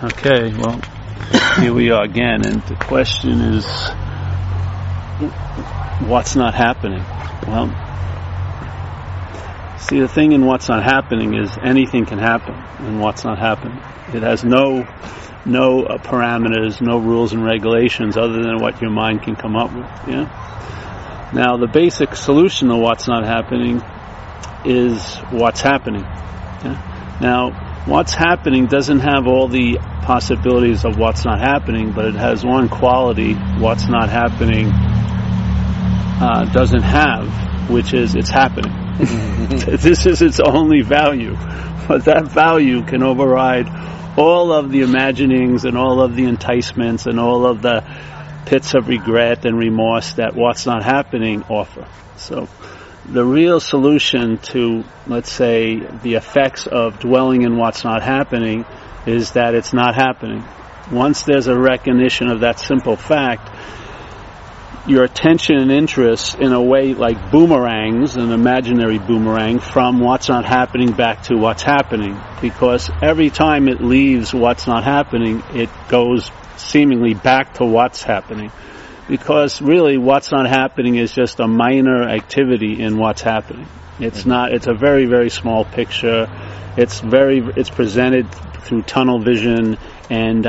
Okay, well, here we are again, and the question is, what's not happening? Well, see, the thing in what's not happening is anything can happen in what's not happening. It has no parameters, no rules and regulations other than what your mind can come up with. Yeah. Now, the basic solution to what's not happening is what's happening. Yeah? Now, what's happening doesn't have all the possibilities of what's not happening, but it has one quality what's not happening doesn't have, which is it's happening. This is its only value, but that value can override all of the imaginings and all of the enticements and all of the pits of regret and remorse that what's not happening offer. So the real solution to, let's say, the effects of dwelling in what's not happening is that it's not happening. Once there's a recognition of that simple fact, your attention and interest, in a way like boomerangs, an imaginary boomerang, from what's not happening back to what's happening. Because every time it leaves what's not happening, it goes seemingly back to what's happening. Because really what's not happening is just a minor activity in what's happening. It's a very, very small picture. It's presented through tunnel vision, and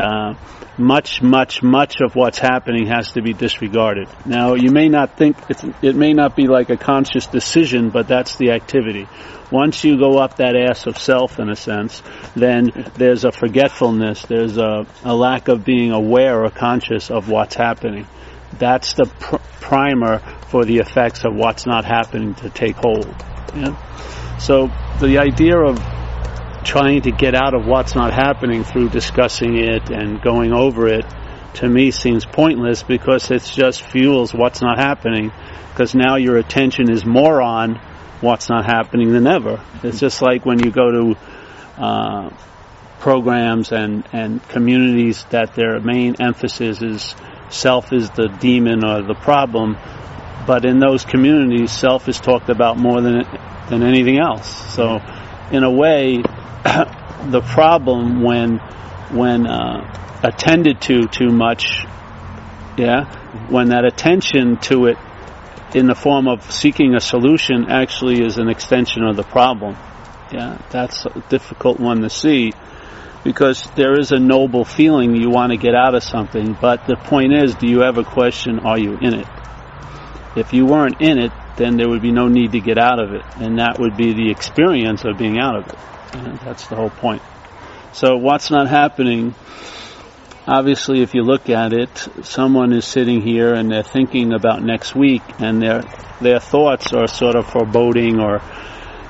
much of what's happening has to be disregarded. Now, you may not think it may not be like a conscious decision, but that's the activity. Once you go up that ass of self, in a sense, then there's a forgetfulness, there's a lack of being aware or conscious of what's happening. That's the primer for the effects of what's not happening to take hold. Yeah? So the idea of trying to get out of what's not happening through discussing it and going over it, to me, seems pointless, because it just fuels what's not happening, because now your attention is more on what's not happening than ever. It's just like when you go to programs and communities that their main emphasis is self is the demon or the problem, but in those communities, self is talked about more than anything else. So, in a way, the problem when attended to too much, when that attention to it in the form of seeking a solution actually is an extension of the problem. Yeah, that's a difficult one to see, because there is a noble feeling you want to get out of something, but the point is, do you ever question, are you in it? If you weren't in it, then there would be no need to get out of it, and that would be the experience of being out of it. And that's the whole point. So what's not happening, obviously, if you look at it, someone is sitting here and they're thinking about next week, and their thoughts are sort of foreboding, or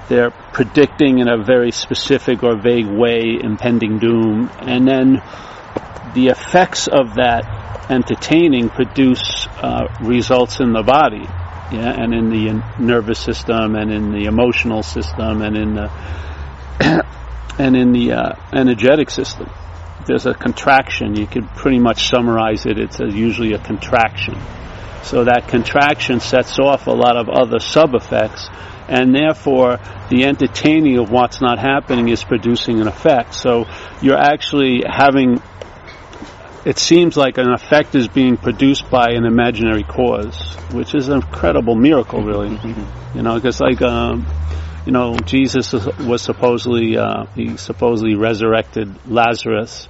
they're predicting in a very specific or vague way impending doom, and then the effects of that entertaining produce results in the body, and in the nervous system, and in the emotional system, and in the energetic system. There's a contraction. You could pretty much summarize it. It's usually a contraction. So that contraction sets off a lot of other sub-effects, and therefore the entertaining of what's not happening is producing an effect. So you're actually having, it seems like an effect is being produced by an imaginary cause, which is an incredible miracle, really. Because Jesus was supposedly resurrected Lazarus,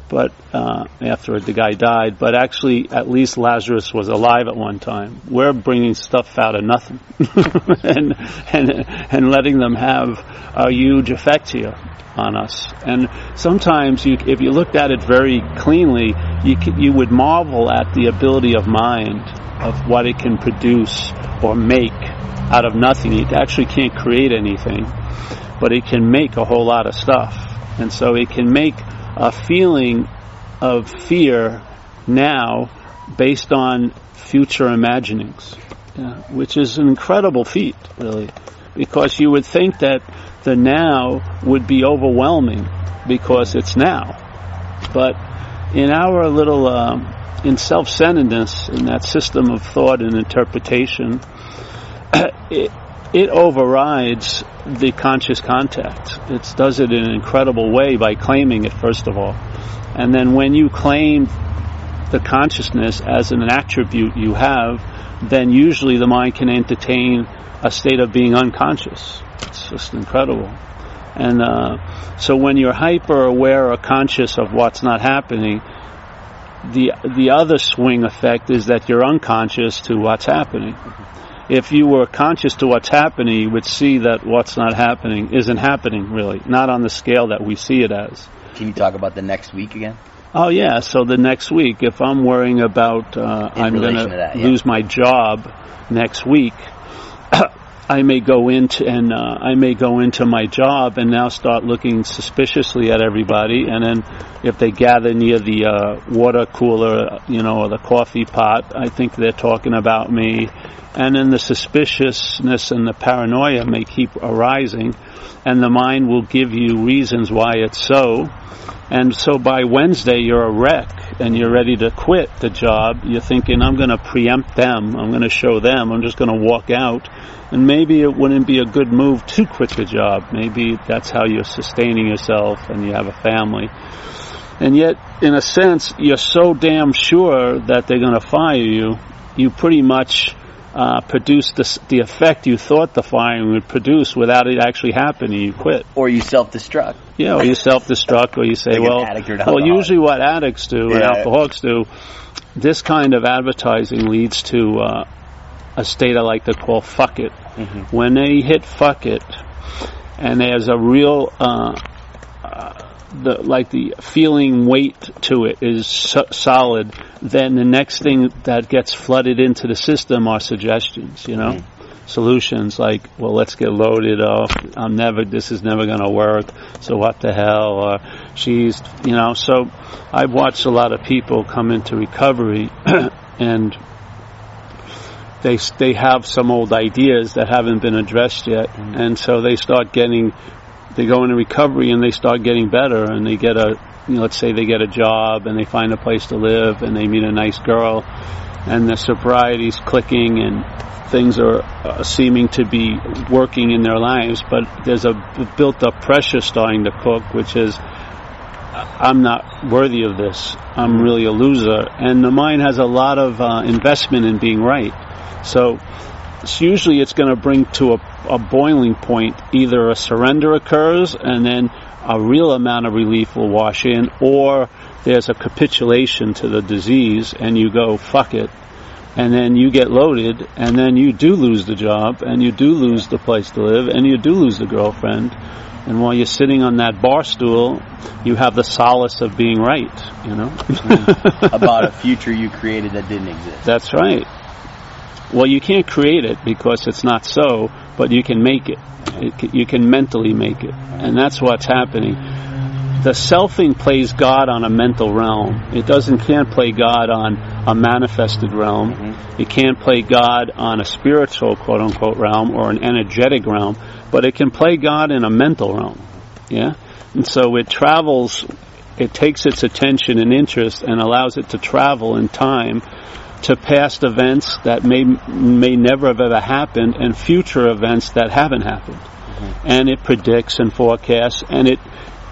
but after the guy died. But actually, at least Lazarus was alive at one time. We're bringing stuff out of nothing and letting them have a huge effect here on us. And sometimes, if you looked at it very cleanly, you would marvel at the ability of mind, of what it can produce or make out of nothing. It actually can't create anything, but it can make a whole lot of stuff. And so it can make a feeling of fear now based on future imaginings, which is an incredible feat, really, because you would think that the now would be overwhelming because it's now. But in our little, in self-centeredness, in that system of thought and interpretation, it overrides the conscious contact. It does it in an incredible way by claiming it, first of all. And then when you claim the consciousness as an attribute you have, then usually the mind can entertain a state of being unconscious. It's just incredible. And so when you're hyper aware or conscious of what's not happening, the other swing effect is that you're unconscious to what's happening. If you were conscious to what's happening, you would see that what's not happening isn't happening, really, not on the scale that we see it as. Can you talk about the next week again? Oh, yeah. So the next week, if I'm worrying about I'm going to lose my job next week, I may go into my job and now start looking suspiciously at everybody, and then if they gather near the water cooler, or the coffee pot, I think they're talking about me, and then the suspiciousness and the paranoia may keep arising, and the mind will give you reasons why it's so. And so by Wednesday, you're a wreck, and you're ready to quit the job. You're thinking, I'm going to preempt them. I'm going to show them. I'm just going to walk out. And maybe it wouldn't be a good move to quit the job. Maybe that's how you're sustaining yourself and you have a family. And yet, in a sense, you're so damn sure that they're going to fire you, you pretty much produce the effect you thought the firing would produce without it actually happening. You quit. Or you self-destruct. Yeah, or you self-destruct, or you say, well, usually what addicts do and alcoholics do, this kind of advertising leads to a state I like to call fuck it. Mm-hmm. When they hit fuck it, and there's a real, the feeling weight to it is solid, then the next thing that gets flooded into the system are suggestions, Mm-hmm. Solutions like, well, let's get loaded off. This is never going to work. So what the hell? Or she's, So I've watched a lot of people come into recovery, and they have some old ideas that haven't been addressed yet, mm-hmm. and so they go into recovery and they start getting better, and they get let's say they get a job and they find a place to live and they meet a nice girl, and the sobriety's clicking and things are seeming to be working in their lives, but there's a built-up pressure starting to cook, which is, I'm not worthy of this. I'm really a loser. And the mind has a lot of investment in being right. So usually it's going to bring to a boiling point. Either a surrender occurs and then a real amount of relief will wash in, or there's a capitulation to the disease and you go, fuck it. And then you get loaded, and then you do lose the job, and you do lose the place to live, and you do lose the girlfriend. And while you're sitting on that bar stool, you have the solace of being right, About a future you created that didn't exist. That's right. Well, you can't create it because it's not so, but you can make it. You can mentally make it. And that's what's happening. The selfing plays God on a mental realm. It can't play God on a manifested realm. Mm-hmm. It can't play God on a spiritual, quote-unquote, realm or an energetic realm, but it can play God in a mental realm. Yeah? And so it travels, it takes its attention and interest and allows it to travel in time to past events that may never have ever happened and future events that haven't happened. Mm-hmm. And it predicts and forecasts, and it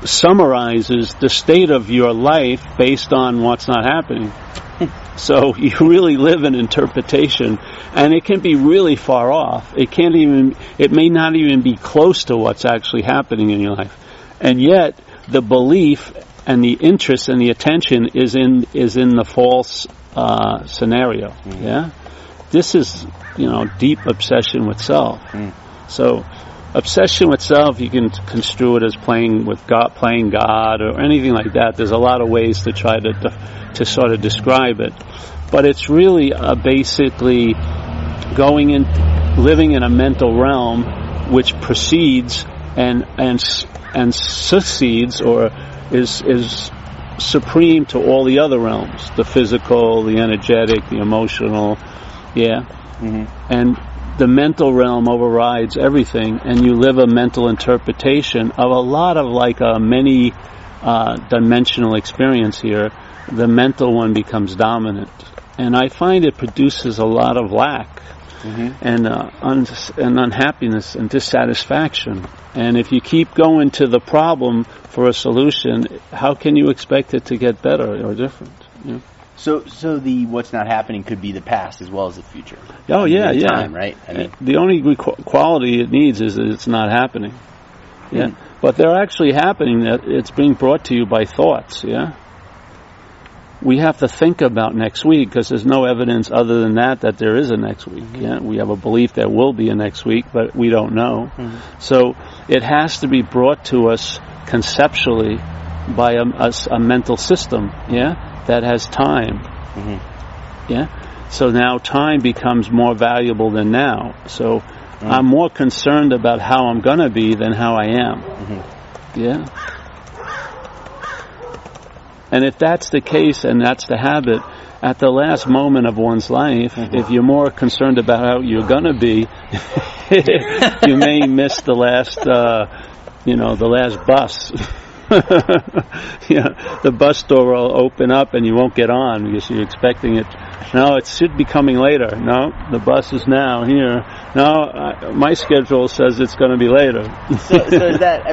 summarizes the state of your life based on what's not happening. So you really live in interpretation, and it can be really far off. It may not even be close to what's actually happening in your life. And yet the belief and the interest and the attention is in the false scenario. Mm. Yeah? This is, deep obsession with self. Mm. So obsession with self, you can construe it as playing God, or anything like that. There's a lot of ways to try to sort of describe it, but it's really basically living in a mental realm which precedes and succeeds, or is supreme to all the other realms: the physical, the energetic, the emotional. Yeah, mm-hmm. And the mental realm overrides everything, and you live a mental interpretation of a lot of a many dimensional experience here. The mental one becomes dominant, and I find it produces a lot of lack. and unhappiness and dissatisfaction. And if you keep going to the problem for a solution, how can you expect it to get better or different? You know? So the what's not happening could be the past as well as the future. Oh, yeah. Time, right? I mean, the only quality it needs is that it's not happening. Yeah. But they're actually happening. That it's being brought to you by thoughts. Yeah. We have to think about next week because there's no evidence other than that there is a next week. Yeah. We have a belief there will be a next week, but we don't know. So it has to be brought to us conceptually by a mental system. Yeah. That has time. Yeah. So now time becomes more valuable than now. So I'm more concerned about how I'm going to be than how I am. Yeah. And if that's the case and that's the habit, at the last moment of one's life, if you're more concerned about how you're going to be, you may miss the last, the last bus. The bus door will open up and you won't get on because you're expecting it. No, it should be coming later. No, the bus is now here. No, my schedule says it's going to be later. so is that,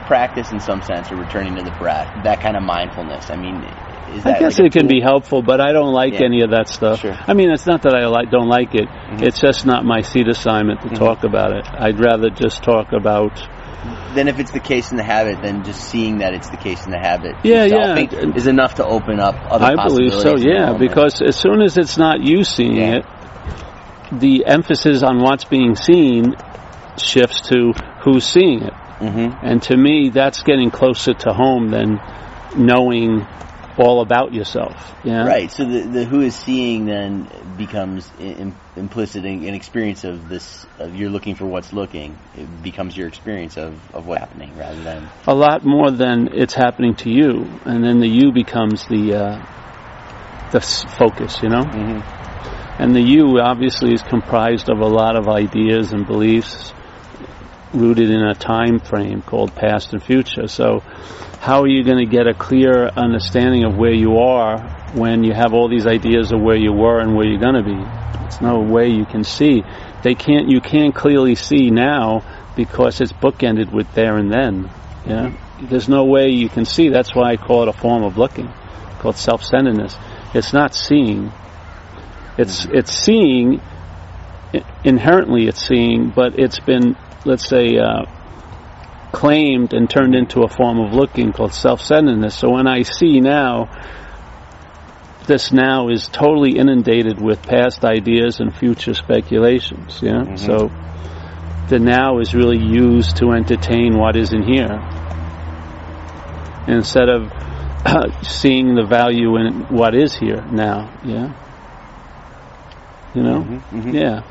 practice in some sense, or returning to the breath, that kind of mindfulness? I guess it can be helpful, but I don't like any of that stuff. Sure. It's not that I don't like it. It's just not my seat assignment to talk about it. I'd rather just talk about... Then if it's the case in the habit, then just seeing that it's the case in the habit is enough to open up other possibilities. I believe so, yeah, because as soon as it's not you seeing it, the emphasis on what's being seen shifts to who's seeing it. And to me, that's getting closer to home than knowing all about yourself. Yeah? Right, so the who is seeing then becomes implicit in an experience of this, you're looking for what's looking. It becomes your experience of what's happening rather than... A lot more than it's happening to you, and then the you becomes the focus, And the you obviously is comprised of a lot of ideas and beliefs rooted in a time frame called past and future. So how are you going to get a clear understanding of where you are when you have all these ideas of where you were and where you're going to be? There's no way you can see. You can't clearly see now because it's bookended with there and then. Yeah? There's no way you can see. That's why I call it a form of looking, called self-centeredness. It's not seeing. It's seeing, inherently it's seeing, but it's been, let's say, claimed and turned into a form of looking called self-centeredness. So when I see now, this now is totally inundated with past ideas and future speculations. Yeah. So the now is really used to entertain what is in here, instead of seeing the value in what is here now. Yeah. Yeah.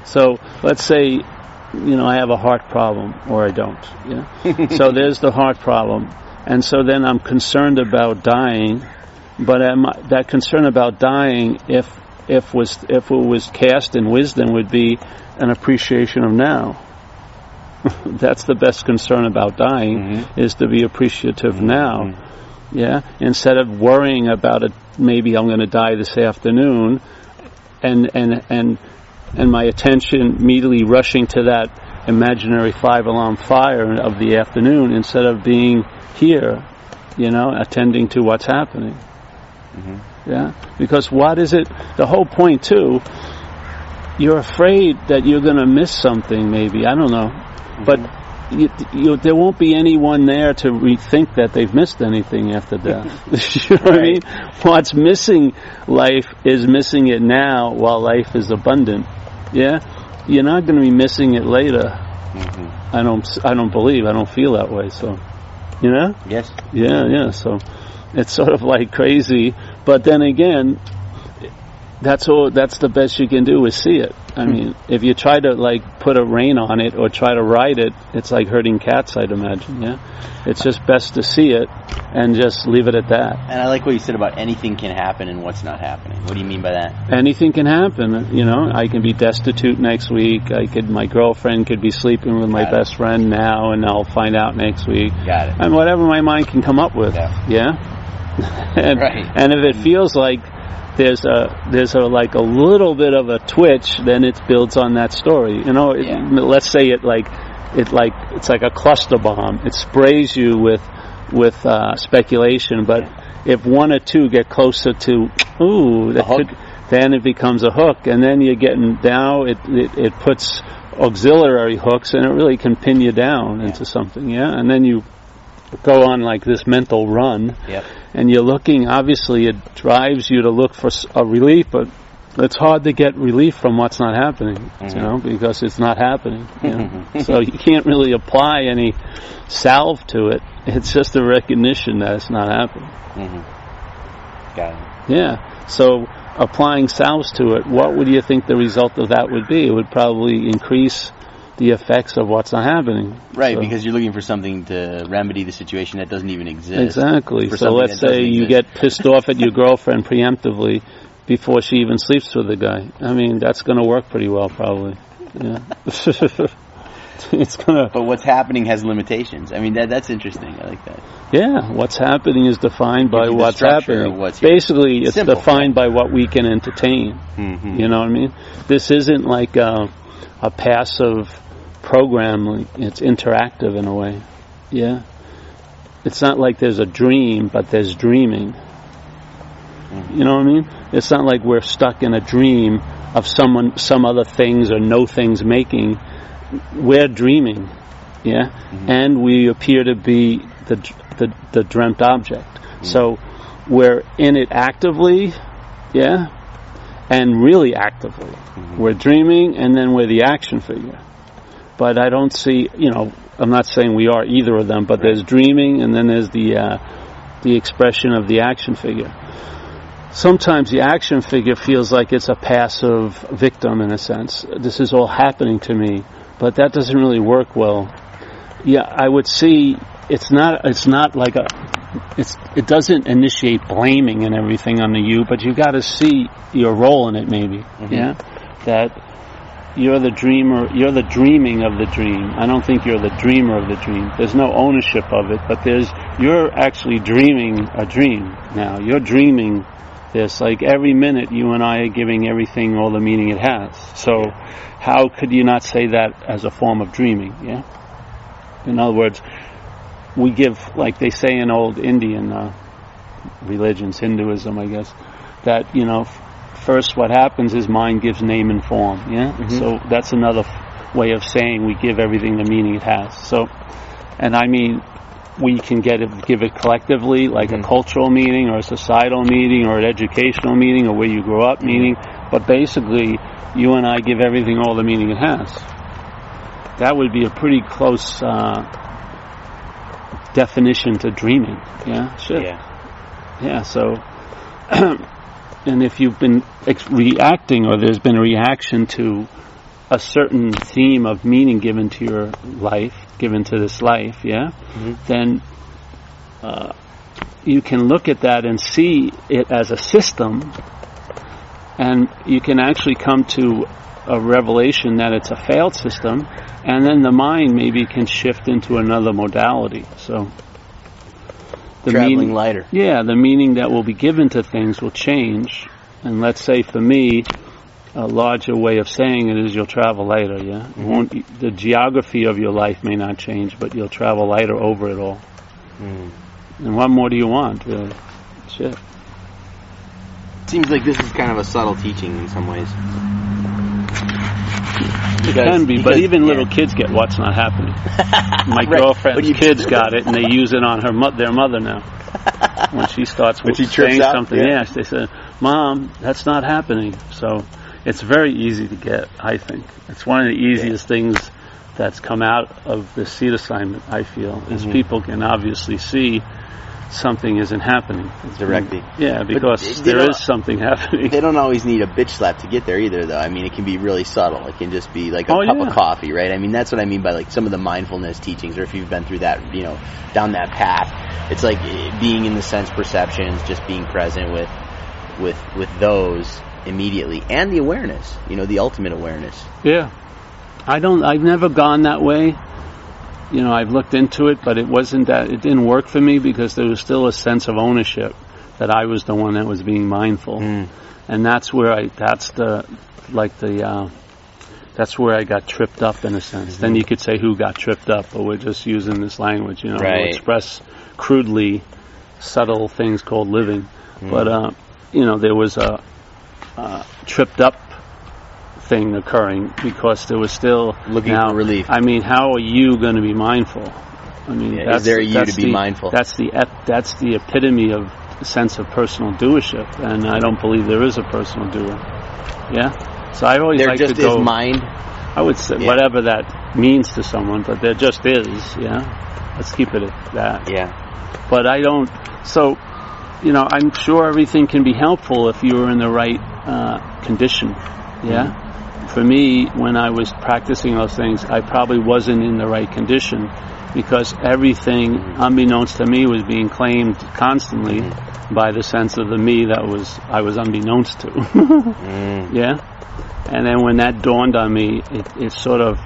So let's say, I have a heart problem, or I don't. Yeah. So there's the heart problem, and so then I'm concerned about dying. But that concern about dying, if it was cast in wisdom, would be an appreciation of now. That's the best concern about dying, is to be appreciative now. Yeah. Instead of worrying about it, maybe I'm going to die this afternoon, and my attention immediately rushing to that imaginary 5-alarm fire of the afternoon, instead of being here, attending to what's happening. Yeah, because what is it? The whole point too. You're afraid that you're going to miss something. Maybe, I don't know, but there won't be anyone there to rethink that they've missed anything after death. You know what I mean? What's missing life is missing it now, while life is abundant. Yeah, you're not going to be missing it later. I don't believe. I don't feel that way. So, Yes. Yeah. So, it's sort of like crazy. But then again, that's the best you can do is see it. I mean, if you try to put a rein on it or try to ride it, it's like herding cats, I'd imagine. Yeah, it's just best to see it and just leave it at that. And I like what you said about anything can happen and what's not happening. What do you mean by that? Anything can happen. I can be destitute next week. My girlfriend could be sleeping with my best friend now, and I'll find out next week. Got it. And whatever my mind can come up with. Yeah. And if it feels like there's a like a little bit of a twitch, then it builds on that story. Let's say it's like a cluster bomb. It sprays you with speculation, but if one or two get closer to then it becomes a hook, and then you're getting now it puts auxiliary hooks, and it really can pin you down into something, and then you go on like this mental run, and you're looking, obviously it drives you to look for a relief, but it's hard to get relief from what's not happening, because it's not happening. So you can't really apply any salve to it. It's just a recognition that it's not happening. Got it. Yeah. So applying salves to it, what would you think the result of that would be? It would probably increase the effects of what's not happening. Right, so, because you're looking for something to remedy the situation that doesn't even exist. Exactly. So let's say you get pissed off at your girlfriend preemptively before she even sleeps with the guy. I mean, that's going to work pretty well, probably. Yeah. It's gonna. But what's happening has limitations. I mean, that's interesting. I like that. Yeah, what's happening is defined by what's happening. Basically, it's simple, defined by what we can entertain. You know what I mean? This isn't like a passive program. It's interactive in a way. Yeah. It's not like there's a dream, but there's dreaming. You know what I mean? It's not like we're stuck in a dream of some other things or no things making. We're dreaming, and we appear to be the dreamt object. So we're in it actively, and really actively. We're dreaming, and then we're the action figure. But I don't see, I'm not saying we are either of them, but there's dreaming, and then there's the expression of the action figure. Sometimes the action figure feels like it's a passive victim in a sense. This is all happening to me. But that doesn't really work well. Yeah, I would see it's not like it doesn't initiate blaming and everything on the you, but you got to see your role in it maybe. That you're the dreamer, you're the dreaming of the dream. I don't think you're the dreamer of the dream. There's no ownership of it, but you're actually dreaming a dream now. You're dreaming this, like every minute you and I are giving everything all the meaning it has. So how could you not say that as a form of dreaming? In other words, we give, like they say in old Indian religions, Hinduism I guess, that first what happens is mind gives name and form. So that's another way of saying we give everything the meaning it has. So, and I mean, we can give it collectively, like a cultural meaning or a societal meaning or an educational meaning or where you grew up meaning, but basically you and I give everything all the meaning it has. That would be a pretty close definition to dreaming. So and if you've been reacting, or there's been a reaction to a certain theme of meaning given to your life, given to this life, then you can look at that and see it as a system, and you can actually come to a revelation that it's a failed system, and then the mind maybe can shift into another modality. So the traveling lighter. Yeah, the meaning that will be given to things will change. And let's say for me, a larger way of saying it is you'll travel lighter, the geography of your life may not change, but you'll travel lighter over it all. And what more do you want, really? Shit. Seems like this is kind of a subtle teaching in some ways. It can be, but even little kids get what's not happening. My girlfriend's kids got it, and they use it on their mother now. When she starts saying something, they say, "Mom, that's not happening." So it's very easy to get, I think. It's one of the easiest things that's come out of the seed assignment, I feel, is people can obviously see something isn't happening. Directly. Because there is something happening. They don't always need a bitch slap to get there either, though. I mean, it can be really subtle. It can just be like a cup of coffee, right? I mean, that's what I mean by like some of the mindfulness teachings, or if you've been through that, down that path. It's like being in the sense perceptions, just being present with those immediately, and the awareness, the ultimate awareness. Yeah. I've never gone that way. I've looked into it, but it didn't work for me because there was still a sense of ownership. that I was the one that was being mindful. And that's where that's where I got tripped up, in a sense. Then you could say who got tripped up, but we're just using this language, to express crudely subtle things called living. But, there was a tripped up thing occurring because there was still looking for relief. I mean, how are you going to be mindful? I mean, is there you to be mindful? That's the epitome of the sense of personal doership, and I don't believe there is a personal doer. Yeah? So I always there like just to go... is mind? I would say whatever that means to someone, but there just is, Let's keep it at that. Yeah. But I don't... So, I'm sure everything can be helpful if you're in the right condition, For me, when I was practicing those things, I probably wasn't in the right condition because everything, unbeknownst to me, was being claimed constantly by the sense of the me that I was unbeknownst to. And then when that dawned on me, it sort of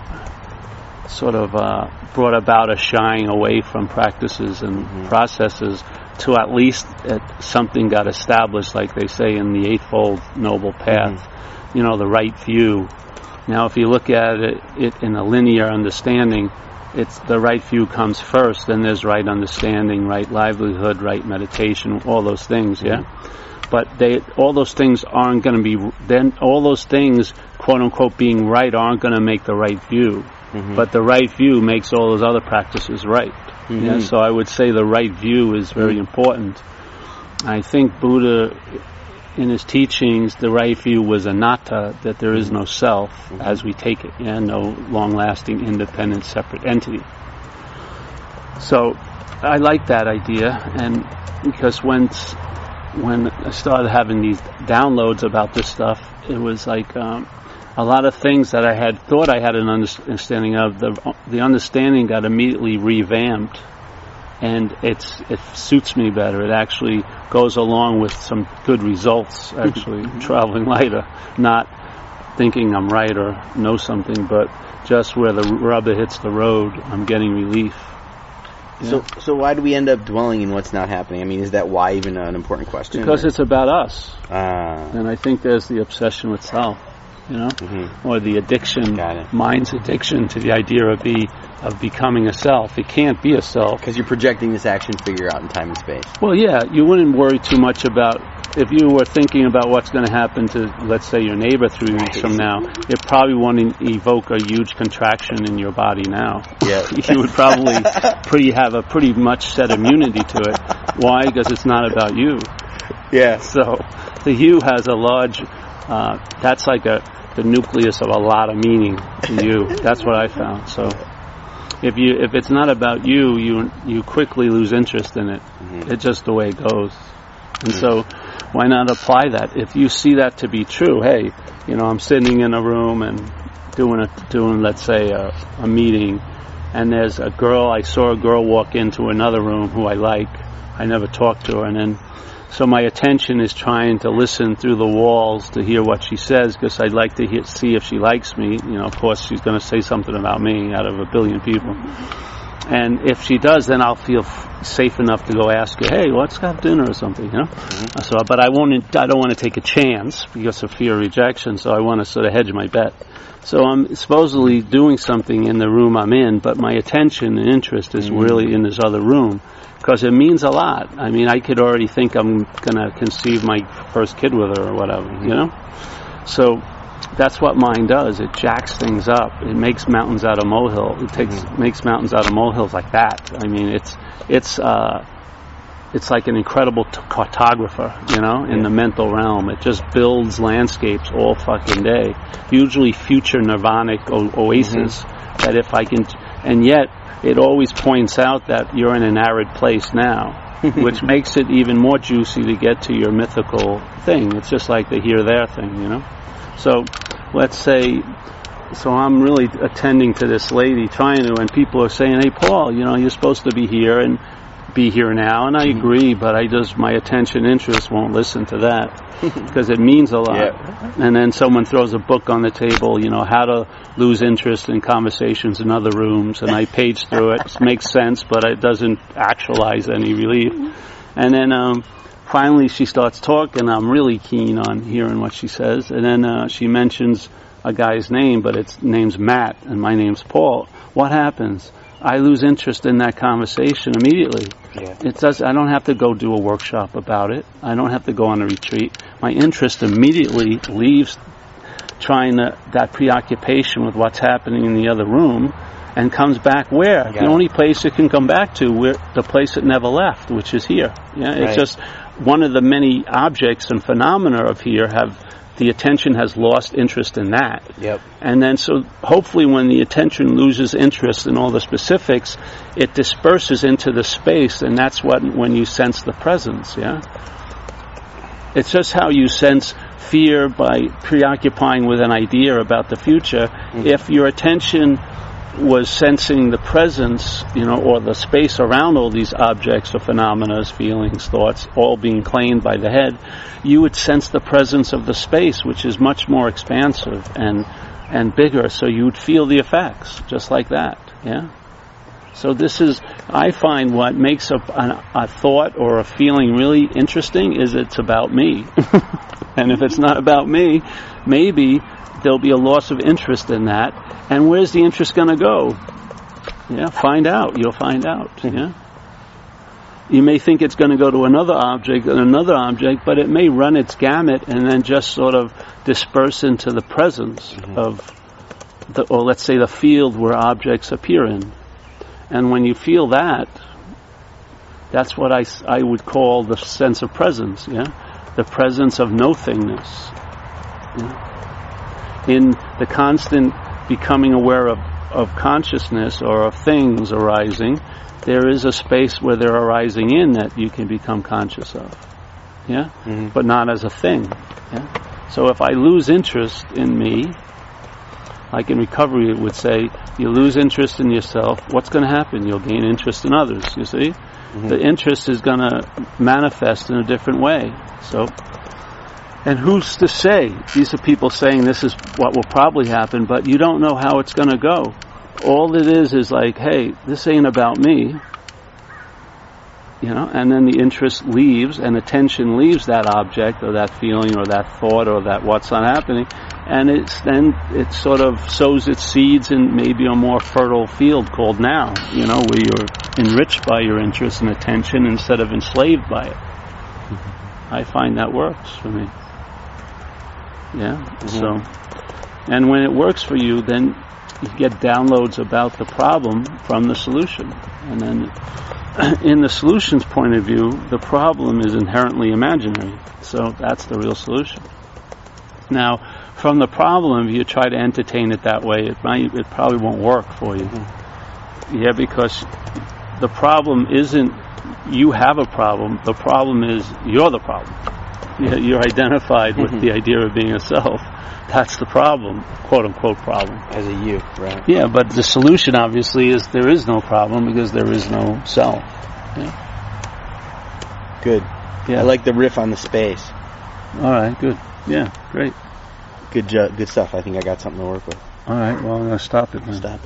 brought about a shying away from practices and processes to at least something got established, like they say in the Eightfold Noble Path, the right view. Now, if you look at it in a linear understanding, it's the right view comes first, then there's right understanding, right livelihood, right meditation, all those things, But all those things aren't going to be, then all those things, quote unquote, being right aren't going to make the right view. But the right view makes all those other practices right. So I would say the right view is very important. I think Buddha, in his teachings, the right view was anatta, that there is no self as we take it, no long-lasting, independent, separate entity. So I like that idea, and because when I started having these downloads about this stuff, it was like a lot of things that I had thought I had an understanding of, the understanding got immediately revamped, and it suits me better. It actually goes along with some good results, actually, traveling lighter, not thinking I'm right or know something, but just where the rubber hits the road, I'm getting relief. So why do we end up dwelling in what's not happening? I mean, is that why even an important question? Because it's about us. And I think there's the obsession with self, or the addiction, mind's addiction to the idea of becoming a self. It can't be a self. Because you're projecting this action figure out in time and space. Well, you wouldn't worry too much about, if you were thinking about what's going to happen to, let's say, your neighbor 3 weeks from now, it probably won't evoke a huge contraction in your body now. Yeah. You would probably have a pretty much set immunity to it. Why? Because it's not about you. Yeah. So the you has a large, that's like the nucleus of a lot of meaning to you. That's what I found. So if it's not about you, you quickly lose interest in it. It's just the way it goes. And so why not apply that? If you see that to be true, hey, I'm sitting in a room and doing let's say a meeting, and there's I saw a girl walk into another room who I like. I never talked to her, and then so my attention is trying to listen through the walls to hear what she says, because I'd like to see if she likes me. Of course she's going to say something about me out of a billion people. And if she does, then I'll feel safe enough to go ask her, hey, let's have dinner or something, So, but I don't want to take a chance because of fear of rejection, so I want to sort of hedge my bet. So I'm supposedly doing something in the room I'm in, but my attention and interest is really in this other room, because it means a lot. I mean, I could already think I'm going to conceive my first kid with her or whatever, So that's what mind does. It jacks things up. It makes mountains out of molehills. Makes mountains out of molehills like that. I mean, it's like an incredible cartographer, in the mental realm. It just builds landscapes all fucking day. Usually future nirvanic oasis. That if I can, and yet it always points out that you're in an arid place now, which makes it even more juicy to get to your mythical thing. It's just like the here-there thing, So let's say, I'm really attending to this lady, and people are saying, hey, Paul, you're supposed to be here and be here now, and I agree, but my attention interest won't listen to that because it means a lot. Yeah. And then someone throws a book on the table, how to lose interest in conversations in other rooms, and I page through it. It makes sense, but it doesn't actualize any relief. And then finally she starts talking. I'm really keen on hearing what she says. And then she mentions a guy's name, but its name's Matt, and my name's Paul. What happens? I lose interest in that conversation immediately. Yeah. I don't have to go do a workshop about it. I don't have to go on a retreat. My interest immediately leaves that preoccupation with what's happening in the other room, and comes back where? The only place it can come back to, the place it never left, which is here. Yeah, it's just one of the many objects and phenomena of here the attention has lost interest in that. Yep. And then so hopefully when the attention loses interest in all the specifics, it disperses into the space, and that's when you sense the presence, yeah? It's just how you sense fear by preoccupying with an idea about the future. Mm-hmm. If your attention was sensing the presence, or the space around all these objects or phenomena, feelings, thoughts, all being claimed by the head, you would sense the presence of the space, which is much more expansive and bigger, so you would feel the effects, just like that, yeah? So I find what makes a thought or a feeling really interesting is it's about me. And if it's not about me, maybe there'll be a loss of interest in that. And where's the interest going to go? Yeah, find out. You'll find out. Yeah. You may think it's going to go to another object and another object, but it may run its gamut and then just sort of disperse into the presence of or let's say the field where objects appear in. And when you feel that, that's what I would call the sense of presence. Yeah, the presence of nothingness. Yeah? In the constant becoming aware of consciousness or of things arising, there is a space where they're arising in that you can become conscious of. Yeah? Mm-hmm. But not as a thing. Yeah? So if I lose interest in me, like in recovery it would say, you lose interest in yourself, what's going to happen? You'll gain interest in others, you see? Mm-hmm. The interest is going to manifest in a different way. So, and who's to say? These are people saying this is what will probably happen, but you don't know how it's going to go. All it is like, hey, this ain't about me. And then the interest leaves and attention leaves that object or that feeling or that thought or that what's not happening, and it sort of sows its seeds in maybe a more fertile field called now, where you're enriched by your interest and attention instead of enslaved by it. Mm-hmm. I find that works for me. Yeah. Mm-hmm. So, and when it works for you, then you get downloads about the problem from the solution. And then in the solution's point of view, the problem is inherently imaginary. So that's the real solution. Now, from the problem, if you try to entertain it that way, it probably won't work for you. Mm-hmm. Yeah, because the problem isn't you have a problem. The problem is you're the problem. You're identified with the idea of being a self. That's the problem, quote-unquote problem. As a you, right. Yeah, but the solution, obviously, is there is no problem because there is no self. Yeah. Good. Yeah. I like the riff on the space. All right, good. Yeah, great. Good stuff. I think I got something to work with. All right, well, I'm going to stop it, man. Stop it.